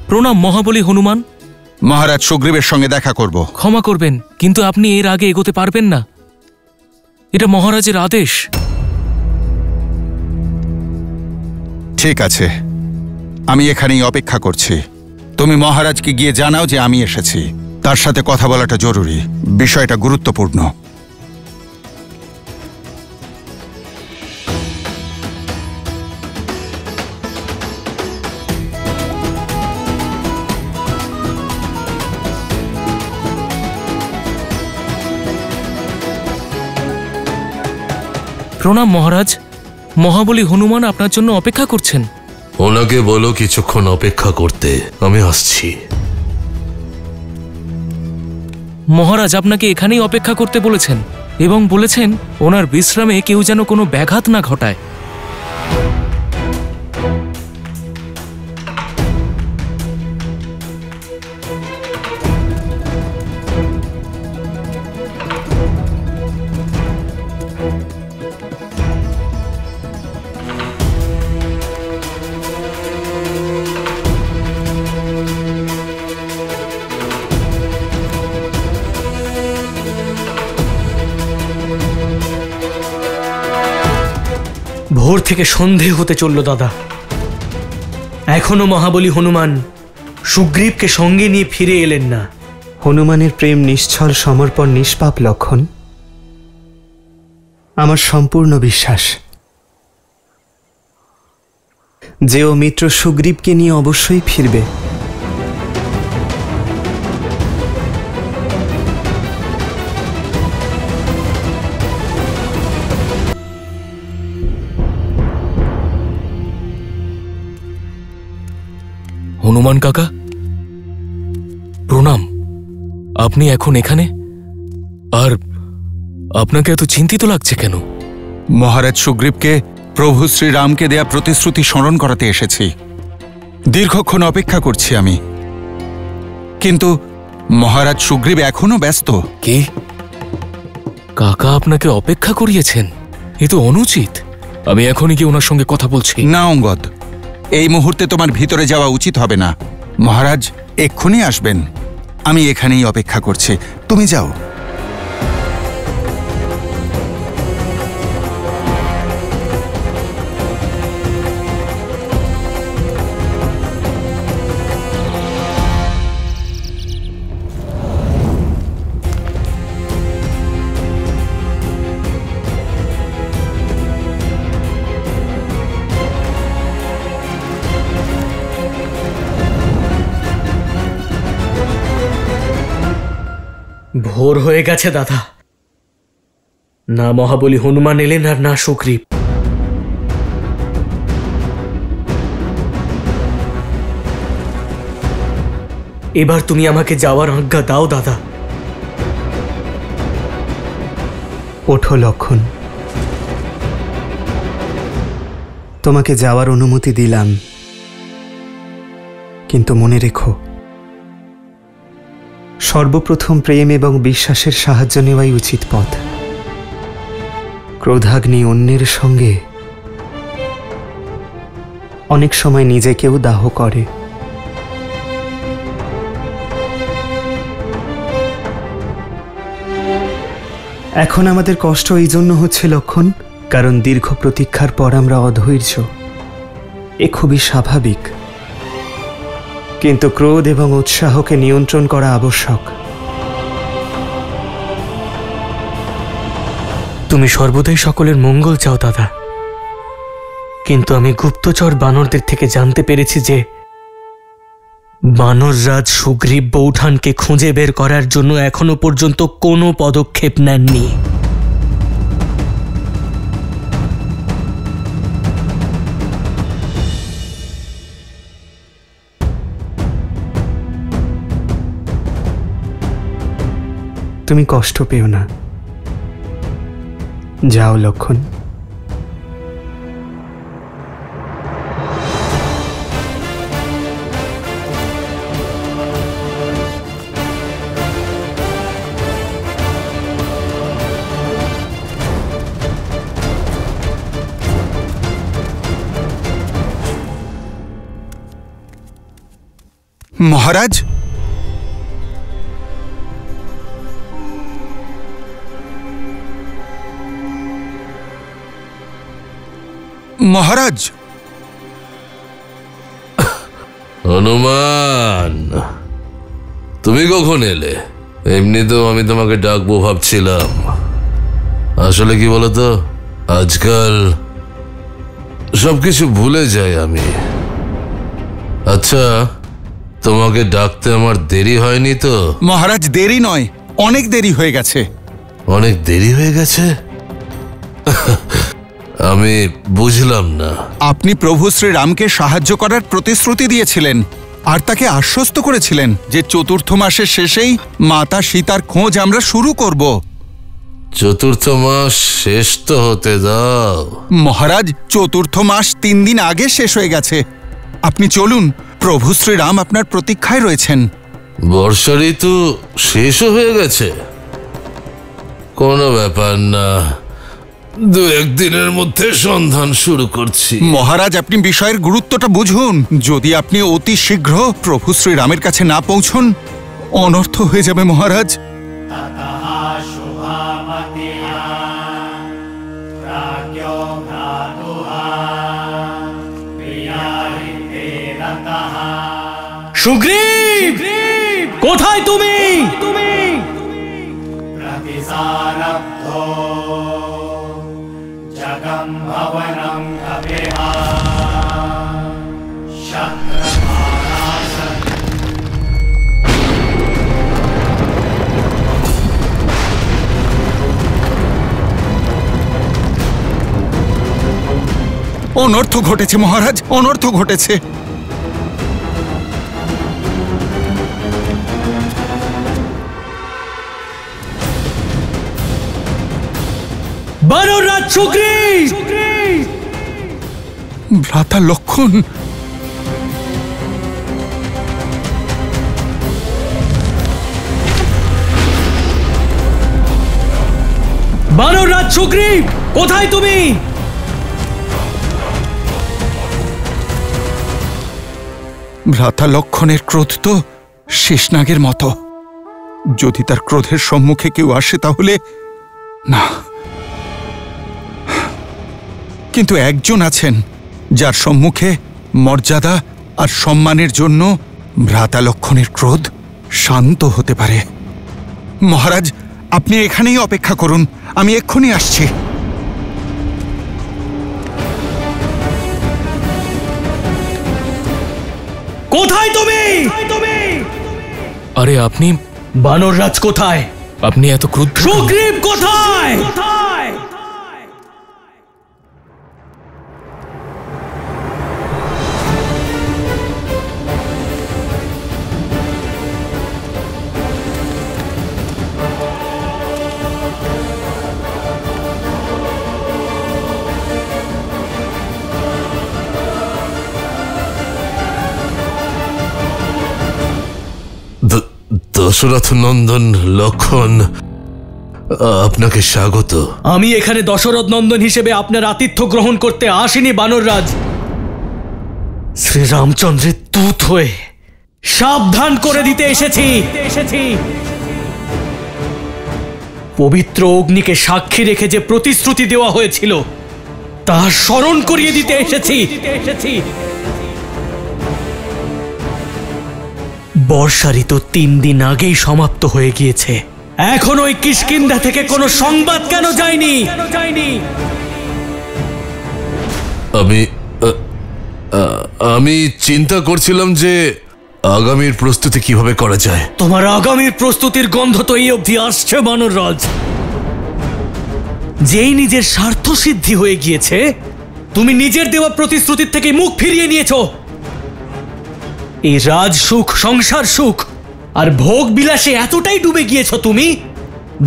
প্রণাম মহাবলী হনুমান। মহারাজ সুগ্রীবের সঙ্গে দেখা করব। ক্ষমা করবেন, কিন্তু আপনি এর আগে এগোতে পারবেন না। এটা মহারাজের আদেশ। ঠিক আছে, আমি এখানেই অপেক্ষা করছি। তুমি মহারাজকে গিয়ে জানাও যে আমি এসেছি। তার সাথে কথা বলাটা জরুরি, বিষয়টা গুরুত্বপূর্ণ। প্রণাম মহারাজ, মহাবলী হনুমান আপনার জন্য অপেক্ষা করছেন। ওনাকে বলো কিছুক্ষণ অপেক্ষা করতে, আমি আসছি। মহারাজ আপনাকে এখানেই অপেক্ষা করতে বলেছেন এবং বলেছেন ওনার বিশ্রামে কেউ যেন কোনো ব্যাঘাত না ঘটায়। ভোর থেকে সন্ধে হতে চলল দাদা, এখনো মহাবলী হনুমান সুগ্রীবকে সঙ্গে নিয়ে ফিরে এলেন না। হনুমানের প্রেম নিশ্ছল, সমর্পণ, নিষ্পাপ লক্ষণ। আমার সম্পূর্ণ বিশ্বাস যে ও মিত্র সুগ্রীবকে নিয়ে অবশ্যই ফিরবে। হনুমান কাকা প্রণাম। আপনি এখন এখানে, আর আপনাকে এত চিন্তিত লাগছে কেন? মহারাজ সুগ্রীবকে প্রভু শ্রীরামকে দেয়া প্রতিশ্রুতি স্মরণ করাতে এসেছি। দীর্ঘক্ষণ অপেক্ষা করছি আমি, কিন্তু মহারাজ সুগ্রীব এখনো ব্যস্ত। কি? কাকা আপনাকে অপেক্ষা করিয়েছেন? এ তো অনুচিত। আমি এখনই গিয়ে ওনার সঙ্গে কথা বলছি। না অঙ্গদ, এই মুহূর্তে তোমার ভিতরে যাওয়া উচিত হবে না। মহারাজ এক্ষুনি আসবেন। আমি এখানেই অপেক্ষা করছি, তুমি যাও। ভোর হয়ে গেছে দাদা, না মহাবলী হনুমান এলেন আর না সুগ্রীব। এবার তুমি আমাকে যাওয়ার আজ্ঞা দাও দাদা। ওঠো লক্ষণ, তোমাকে যাওয়ার অনুমতি দিলাম, কিন্তু মনে রেখো সর্বপ্রথম প্রেম এবং বিশ্বাসের সাহায্য নেওয়াই উচিত পথ। ক্রোধাগ্নি অন্যের সঙ্গে অনেক সময় নিজেকেও দাহ করে। এখন আমাদের কষ্ট এই জন্য হচ্ছে লক্ষণ, কারণ দীর্ঘ প্রতীক্ষার পর আমরা অধৈর্য। এ খুবই স্বাভাবিক, কিন্তু ক্রোধ এবং উৎসাহকে নিয়ন্ত্রণ করা আবশ্যক। তুমি সর্বদাই সকলের মঙ্গল চাও দাদা, কিন্তু আমি গুপ্তচর বানরদের থেকে জানতে পেরেছি যে বানররাজ সুগ্রীব বৌঠানকে খুঁজে বের করার জন্য এখনো পর্যন্ত কোনো পদক্ষেপ নেননি। তুমি কষ্ট পেও না, যাও লক্ষণ। মহারাজ, মহারাজ, হনুমান, তুমি কখন এলে? এমনিতেও আমি তোমাকে ডাকবো ভাবছিলাম। আসলে কি বলতো, আজকাল সবকিছু ভুলে যাই আমি। আচ্ছা, তোমাকে ডাকতে আমার দেরি হয়নি তো? মহারাজ, দেরি নয়, অনেক দেরি হয়ে গেছে। অনেক দেরি হয়ে গেছে? আমি বুঝলাম না। আপনি প্রভু শ্রীরামকে সাহায্য করার প্রতিশ্রুতি দিয়েছিলেন আর তাকে আশ্বস্ত করেছিলেন যে চতুর্থ মাসের শেষেই মাতা সীতার খোঁজ আমরা শুরু করব। চতুর্থ মাস শেষ তো হতে দাও। মহারাজ, চতুর্থ মাস 3 দিন আগে শেষ হয়ে গেছে। আপনি চলুন, প্রভু শ্রীরাম আপনার প্রতীক্ষায় রয়েছেন। বর্ষা ঋতু শেষও হয়ে গেছে? কোনো ব্যাপার না, 2-1 দিনের মধ্যে সন্ধান শুরু করছি। মহারাজ, আপনি বিষয়ের গুরুত্বটা বুঝুন। যদি আপনি অতি শীঘ্র প্রভু শ্রীরামের কাছে না পৌঁছন, অনর্থ হয়ে যাবে মহারাজ। সুগ্রীব, কোথায় তুমি? অনর্থ ঘটেছে মহারাজ, অনর্থ ঘটেছে। বানররাজ সুগ্রীব! ভ্রাতা লক্ষণ, বানররাজ সুগ্রীব, কোথায় তুমি? ভ্রাতা লক্ষণের ক্রোধ তো শেষনাগের মতো। যদি তার ক্রোধের সম্মুখে কেউ আসে তাহলে না, কিন্তু একজন আছেন যার সম্মুখে মর্যাদা আর সম্মানের জন্য ভ্রাতা লক্ষণের ক্রোধ শান্ত হতে পারে। মহারাজ, আপনি এখানেই অপেক্ষা করুন, আমি এক্ষুনি আসছি। কোথায় তুমি? আরে আপনি, বানররাজ কোথায়? আপনি এত ক্রুদ্ধ? সুগ্রীব কোথায়? দশরথ নন্দন লক্ষণ, আপনাকে স্বাগত। আমি এখানে দশরথ নন্দন হিসেবে আপনার আতিথ্য গ্রহণ করতে আসিনি বানররাজ। শ্রীরামচন্দ্রের দূত হয়ে সাবধান করে দিতে এসেছি। পবিত্র অগ্নিকে সাক্ষী রেখে যে প্রতিশ্রুতি দেওয়া হয়েছিল তা স্মরণ করিয়ে দিতে এসেছি। বর্ষা ঋতু 3 দিন আগেই সমাপ্ত হয়ে গিয়েছে, এখন ওই কিষ্কিন্ধা থেকে কোনো সংবাদ কেন যায়নি? আমি চিন্তা করছিলাম যে আগামীর প্রস্তুতি কিভাবে করা যায়। তোমার আগামীর প্রস্তুতির গন্ধ তো এই অবধি আসছে বানররাজ। যেই নিজের স্বার্থ সিদ্ধি হয়ে গিয়েছে, তুমি নিজের দেওয়া প্রতিশ্রুতির থেকে মুখ ফিরিয়ে নিয়েছো। এই রাজ সুখ, সংসার সুখ আর ভোগ বিলাসে এতটাই ডুবে গিয়েছো তুমি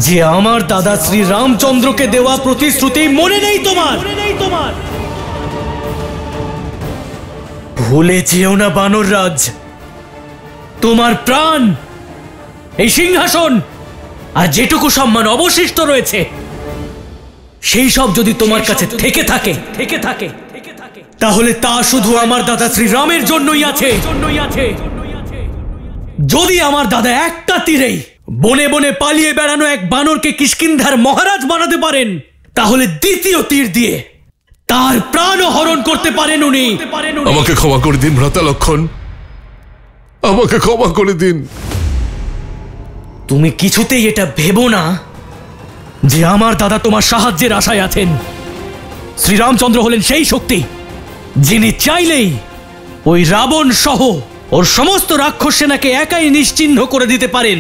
যে আমার দাদা শ্রী রামচন্দ্রকে দেওয়া প্রতিশ্রুতি মনে নেই তোমার। ভুলে যেও না বানররাজ, তোমার প্রাণ, এই সিংহাসন আর যেটুকু সম্মান অবশিষ্ট রয়েছে সেই সব যদি তোমার কাছে থেকে থাকে তাহলে তা শুধু আমার দাদা শ্রী রামের জন্যই আছে। যদি আমার দাদা একটা তীরেই বনে বনে পালিয়ে বেড়ানো এক বানরকে কিষ্কিন্ধার মহারাজ বানাতে পারেন, তাহলে দ্বিতীয় তীর দিয়ে তার প্রাণও হরণ করতে পারেন উনি। আমাকে ক্ষমা করে দিন ভ্রাতা লক্ষণ, আমাকে ক্ষমা করে দিন। তুমি কিছুতেই এটা ভেবো না যে আমার দাদা তোমার সাহায্যের আশায় আছেন। শ্রীরামচন্দ্র হলেন সেই শক্তি যিনি চাইলেই ওই রাবণ সহ ওর সমস্ত রাক্ষস সেনাকে একাই নিশ্চিহ্ন করে দিতে পারেন।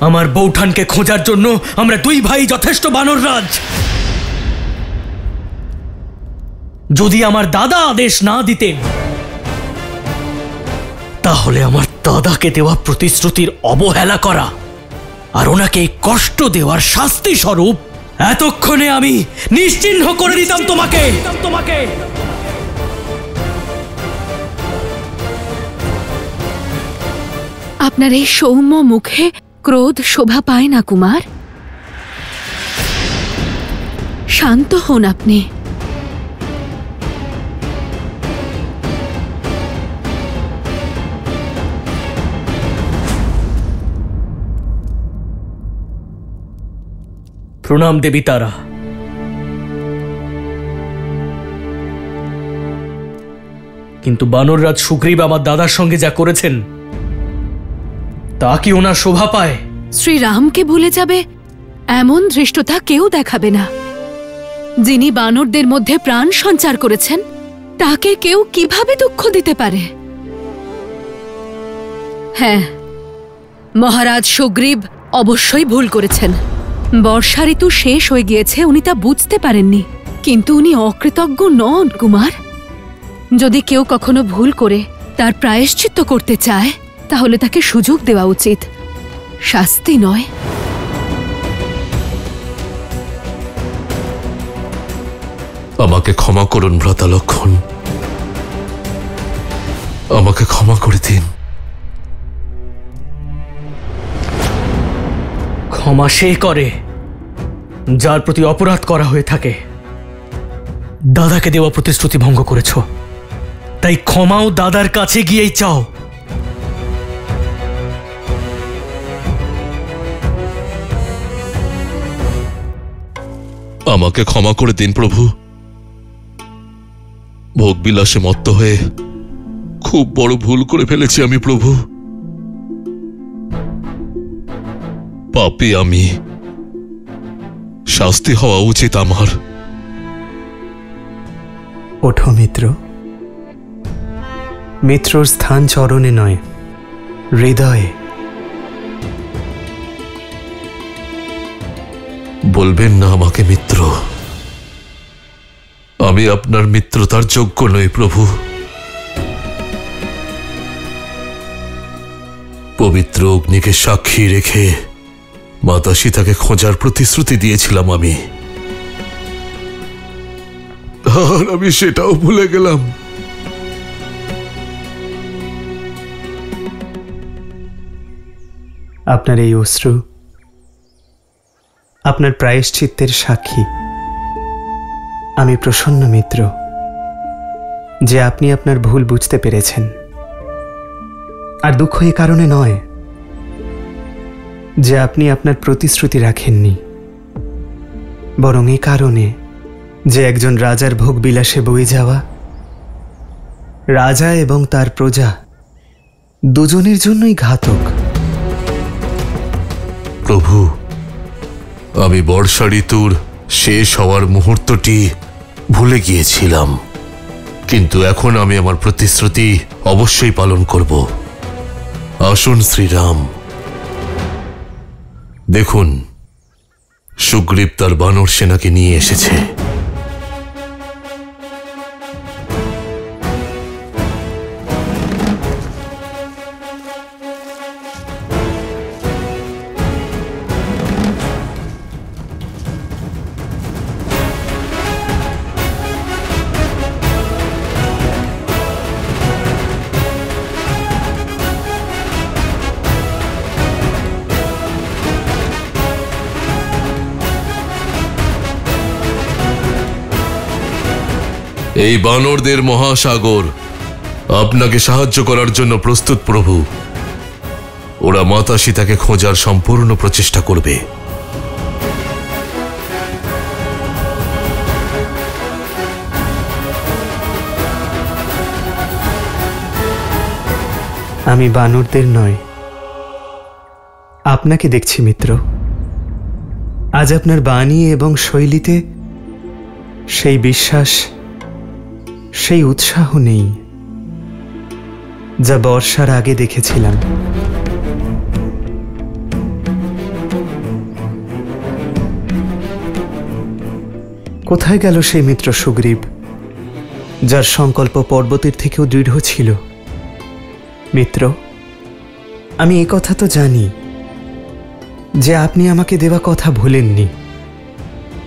আমার বৌঠানকে খোঁজার জন্য আমরা দুই ভাই যথেষ্ট বানররাজ। যদি আমার দাদা আদেশ না দিতেন, তাহলে আমার দাদাকে দেওয়া প্রতিশ্রুতির অবহেলা করা আর ওনাকে কষ্ট দেওয়ার শাস্তি স্বরূপ এতক্ষণে আমি নিশ্চিহ্ন করে দিতাম তোমাকে। আপনার এই সৌম্য মুখে ক্রোধ শোভা পায় না কুমার। শান্ত হন আপনি। প্রণাম দেবী তারা। কিন্তু বানররাজ সুগ্রীব আমার দাদার সঙ্গে যা করেছেন তা কি ওনার শোভা পায়? শ্রীরামকে ভুলে যাবে এমন ধৃষ্টতা কেউ দেখাবে না। যিনি বানরদের মধ্যে প্রাণ সঞ্চার করেছেন তাকে কেউ কিভাবে দুঃখ দিতে পারে? হ্যাঁ, মহারাজ সুগ্রীব অবশ্যই ভুল করেছেন। বর্ষা ঋতু শেষ হয়ে গিয়েছে, উনি তা বুঝতে পারেননি। কিন্তু উনি অকৃতজ্ঞ নন কুমার। যদি কেউ কখনো ভুল করে তার প্রায়শ্চিত্ত করতে চায়, তাহলে তাকে সুযোগ দেওয়া উচিত, শাস্তি নয়। আমাকে ক্ষমা করুন ভ্রাতা লক্ষণ, আমাকে ক্ষমা করে দিন। ক্ষমা সে করে যার প্রতি অপরাধ করা হয়ে থাকে। দাদাকে দেওয়া প্রতিশ্রুতি ভঙ্গ করেছ, তাই ক্ষমাও দাদার কাছে গিয়েই চাও। আমাকে ক্ষমা করে দিন প্রভু। ভোগবিলাসে মত্ত হয়ে খুব বড় ভুল করে ফেলেছি আমি প্রভু। পাপী আমি, শাস্তি হওয়া উচিত আমার। ওঠো মিত্র। মিত্রর স্থান চরণে নয়, হৃদয়ে। বলবেন না আমাকে মিত্র, আমি আপনার মিত্রতার যোগ্য নই প্রভু। পবিত্র অগ্নিকে সাক্ষী রেখে মাতা সীতাকে খোঁজার প্রতিশ্রুতি দিয়েছিলাম আমি, আর আমি সেটাও ভুলে গেলাম। আপনার এই অশ্রু আপনার প্রায়শ্চিত্তের সাক্ষী। আমি প্রসন্ন মিত্র যে আপনি আপনার ভুল বুঝতে পেরেছেন। আর দুঃখ এ কারণে নয় যে আপনি আপনার প্রতিশ্রুতি রাখেননি, বরং এ কারণে যে একজন রাজার ভোগবিলাসে বয়ে যাওয়া রাজা এবং তার প্রজা দুজনের জন্যই ঘাতক। প্রভু, আমি বর্ষা ঋতুর শেষ হওয়ার মুহূর্তটি ভুলে গিয়েছিলাম, কিন্তু এখন আমি আমার প্রতিশ্রুতি অবশ্যই পালন করব। আসুন শ্রীরাম, দেখুন সুগ্রীব তার বানর সেনাকে নিয়ে এসেছে। এই বানরদের মহাসাগর আপনাকে সাহায্য করার জন্য প্রস্তুত প্রভু। ওরা মাতা সীতাকে খোঁজার সম্পূর্ণ প্রচেষ্টা করবে। আমি বানরদের নয়, আপনাকে দেখছি মিত্র। আজ আপনার বাণী এবং শৈলীতে সেই বিশ্বাস, সেই উৎসাহ নেই যা বর্ষার আগে দেখেছিলাম। কোথায় গেল সেই মিত্র সুগ্রীব, যার সংকল্প পর্বতের থেকেও দৃঢ় ছিল? মিত্র, আমি এ কথা তো জানি যে আপনি আমাকে দেওয়া কথা ভুলেননি,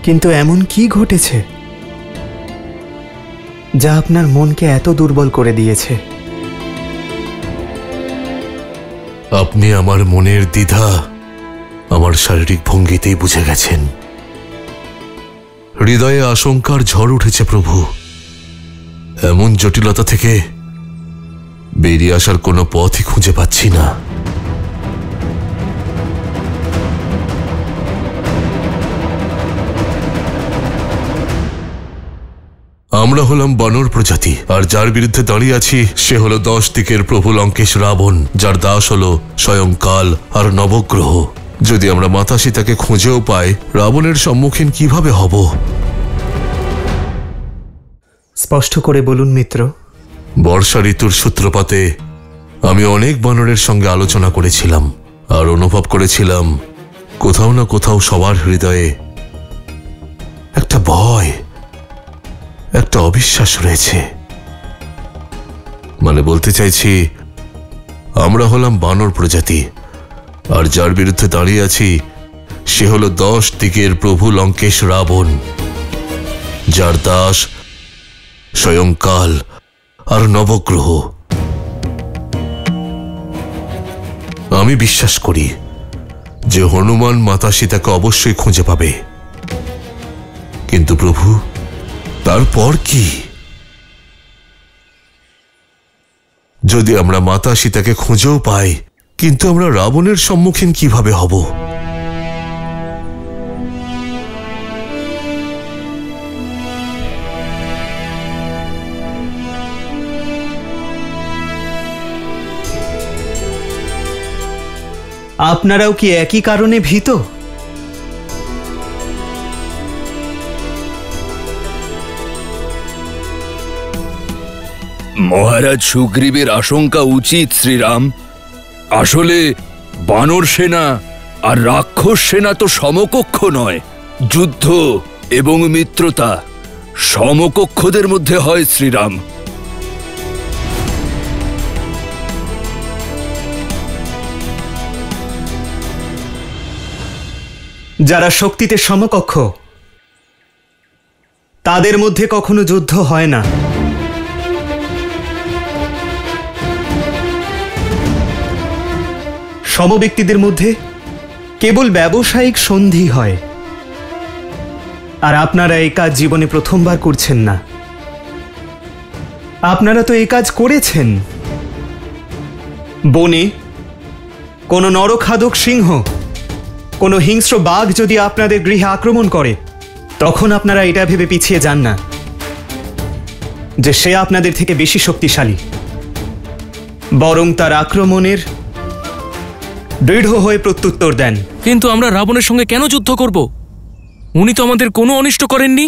কিন্তু এমন কি ঘটেছে যা আপনার মনকে এত দুর্বল করে দিয়েছে? আপনি আমার মনের দ্বিধা আমার শারীরিক ভঙ্গিতেই বুঝে গেছেন। হৃদয়ে আশঙ্কার ঝড় উঠেছে প্রভু। এমন জটিলতা থেকে বেরিয়ে আসার কোনো পথই খুঁজে পাচ্ছি না। আমরা হলাম বানর প্রজাতি, আর যার বিরুদ্ধে দাঁড়িয়ে আছি সে হলো 10 দিকের প্রভু লঙ্কেশ রাবণ, যার দাস হলো স্বয়ং কাল আর নবগ্রহ। যদি আমরা মাতা সীতাকে খুঁজেও পাই, রাবণের সম্মুখীন কিভাবে হব? স্পষ্ট করে বলুন মিত্র। বর্ষা ঋতুর সূত্রপাতে আমি অনেক বানরের সঙ্গে আলোচনা করেছিলাম, আর অনুভব করেছিলাম কোথাও না কোথাও সবার হৃদয়ে একটা ভয়, একটা অবিশ্বাস রয়েছে। মানে বলতে চাইছি, আমরা হলাম বানর প্রজাতি, আর যার বিরুদ্ধে দাঁড়িয়ে আছি সে হলো 10 দিকের প্রভু লঙ্কেশ রাবণ, যার দাস স্বয়ং কাল আর নবগ্রহ। আমি বিশ্বাস করি যে হনুমান মাতা সীতাকে অবশ্যই খুঁজে পাবে, কিন্তু প্রভু তারপর কি? যদি আমরা মাতা সীতাকে খুঁজেও পাই, কিন্তু আমরা রাবণের সম্মুখীন কিভাবে হব? আপনারাও কি একই কারণে ভীত? মহারাজ সুগ্রীবের আশঙ্কা উচিত শ্রীরাম। আসলে বানর সেনা আর রাক্ষস সেনা তো সমকক্ষ নয়। যুদ্ধ এবং মিত্রতা সমকক্ষদের মধ্যে হয় শ্রীরাম। যারা শক্তিতে সমকক্ষ তাদের মধ্যে কখনো যুদ্ধ হয় না। সমব্যক্তিদের মধ্যে কেবল ব্যবসায়িক সন্ধি হয়। আর আপনারা এই কাজ জীবনে প্রথমবার করছেন না, আপনারা তো এই কাজ করেছেন। বনে কোনো নরখাদক সিংহ, কোনো হিংস্র বাঘ যদি আপনাদের গৃহে আক্রমণ করে, তখন আপনারা এটা ভেবে পিছিয়ে যান না যে সে আপনাদের থেকে বেশি শক্তিশালী, বরং তার আক্রমণের দৃঢ় হয়ে প্রত্যুত্তর দেন। কিন্তু আমরা রাবণের সঙ্গে কেন যুদ্ধ করব? উনি তো আমাদের কোনো অনিষ্ট করেননি।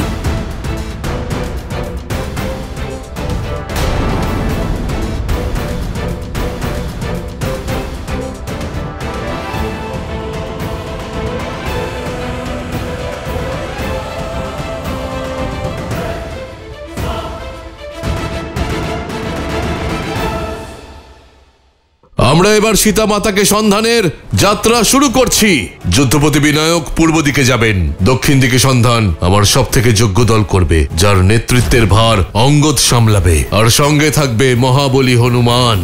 আমরা এবার সীতা মাতাকে সন্ধানের যাত্রা শুরু করছি। যুদ্ধপতি বিনায়ক পূর্ব দিকে যাবেন, দক্ষিণ দিকে সন্ধান আমার সব থেকে যোগ্য দল করবে, যার নেতৃত্বের ভার অঙ্গদ সামলাবে, আর সঙ্গে থাকবে মহাবলী হনুমান।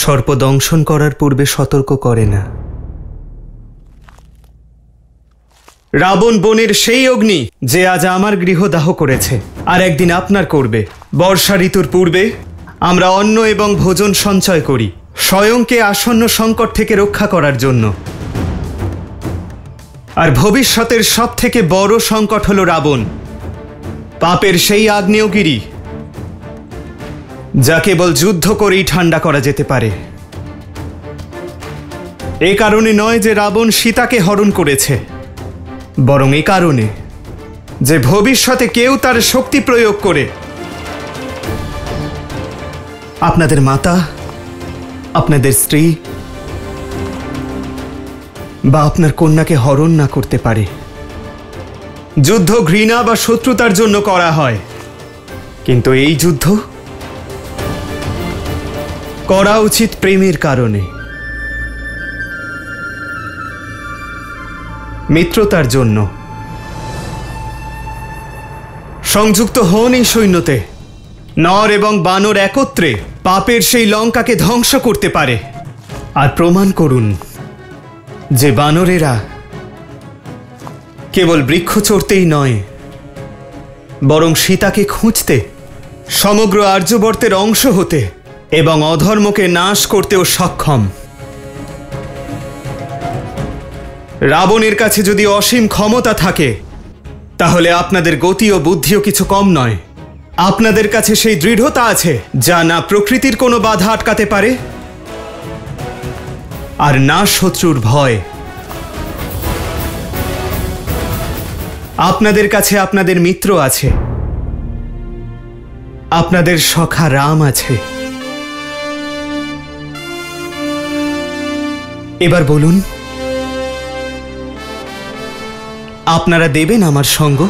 সর্প দংশন করার পূর্বে সতর্ক করে না। রাবণ বনের সেই অগ্নি যে আজ আমার গৃহদাহ করেছে, আর একদিন আপনার করবে। বর্ষা ঋতুর পূর্বে আমরা অন্ন এবং ভোজন সঞ্চয় করি, স্বয়ংকে আসন্ন সংকট থেকে রক্ষা করার জন্য। আর ভবিষ্যতের সব থেকে বড় সংকট হল রাবণ, পাপের সেই আগ্নেয়গিরি যা কেবল যুদ্ধ করেই ঠান্ডা করা যেতে পারে। এ কারণে নয় যে রাবণ সীতাকে হরণ করেছে, বরং এ কারণে যে ভবিষ্যতে কেউ তার শক্তি প্রয়োগ করে আপনাদের মাতা, আপনাদের স্ত্রী বা আপনার কন্যাকে হরণ না করতে পারে। যুদ্ধ ঘৃণা বা শত্রুতার জন্য করা হয়, কিন্তু এই যুদ্ধ করা উচিত প্রেমের কারণে, মিত্রতার জন্য। সংযুক্ত হন এই সৈন্যতে। নর এবং বানর একত্রে পাপের সেই লঙ্কাকে ধ্বংস করতে পারে। আর প্রমাণ করুন যে বানরেরা কেবল বৃক্ষ চড়তেই নয়, বরং সীতাকে খুঁজতে, সমগ্র আর্যবর্তের অংশ হতে এবং অধর্মকে নাশ করতেও সক্ষম। রাবণের কাছে যদি অসীম ক্ষমতা থাকে, তাহলে আপনাদের গতি ও বুদ্ধিও কিছু কম নয়। আপনাদের কাছে সেই দৃঢ়তা আছে যা না প্রকৃতির কোনো বাধা আটকাতে পারে, আর না শত্রুর ভয়। আপনাদের কাছে আপনাদের মিত্র আছে, আপনাদের সখা রাম আছে। এবার বলুন, আপনারা দেবেন আমার সঙ্গ?